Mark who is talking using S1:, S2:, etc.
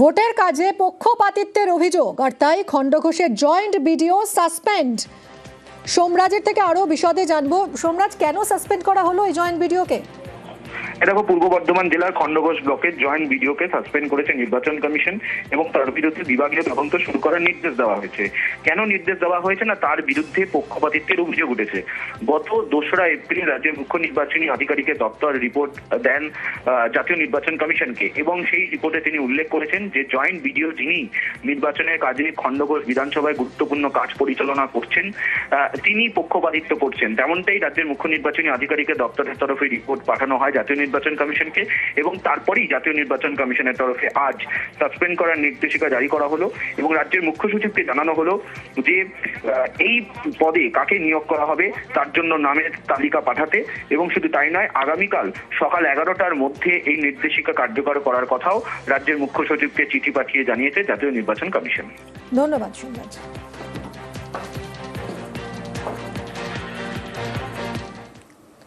S1: ভোটের কাজে পক্ষপাতিত্বের অভিযোগ আর তাই খণ্ডঘোষের জয়েন্ট বিডিও সাসপেন্ড। সোমরাজের থেকে আরো বিশদে জানবো। সোমরাজ, কেন সাসপেন্ড করা হলো এই জয়েন্ট বিডিওকে?
S2: দেখো, পূর্ব বর্ধমান জেলার খণ্ডঘোষ ব্লকের জয়েন্ট বিডিওকে সাসপেন্ড করেছে নির্বাচন কমিশন এবং তার বিরুদ্ধে বিভাগীয় তদন্ত শুরু করার নির্দেশ দেওয়া হয়েছে। কেন নির্দেশ দেওয়া হয়েছে না, তার বিরুদ্ধে পক্ষপাতিত্বের অভিযোগ উঠেছে। গত 2রা এপ্রিল রাজ্যের মুখ্য নির্বাচনী আধিকারিকের দপ্তর রিপোর্ট দেন জাতীয় নির্বাচন কমিশনকে এবং সেই রিপোর্টে তিনি উল্লেখ করেছেন যে জয়েন্ট বিডিও যিনি নির্বাচনের কাজে খণ্ডঘোষ বিধানসভায় গুরুত্বপূর্ণ কাজ পরিচালনা করছেন তিনি পক্ষপাতিত্ব করছেন। তেমনটাই রাজ্যের মুখ্য নির্বাচনী আধিকারিকের দপ্তরের তরফে রিপোর্ট পাঠানো হয় জাতীয় নির্বাচন কমিশনকে এবং তারপরেই জাতীয় নির্বাচন কমিশনের তরফে আজ সাসপেন্ড করার নির্দেশিকা জারি করা হলো এবং রাজ্যের মুখ্য সচিবকে জানানো হলো যে এই পদে কাকে নিয়োগ করা হবে তার জন্য নামের তালিকা পাঠাতে এবং শুধু তাই নয়, আগামীকাল সকাল 11টার মধ্যে এই নির্দেশিকা কার্যকর করার কথাও রাজ্যের মুখ্য সচিবকে চিঠি পাঠিয়ে জানিয়েছে জাতীয় নির্বাচন কমিশন।
S1: ধন্যবাদ সোমরাজ।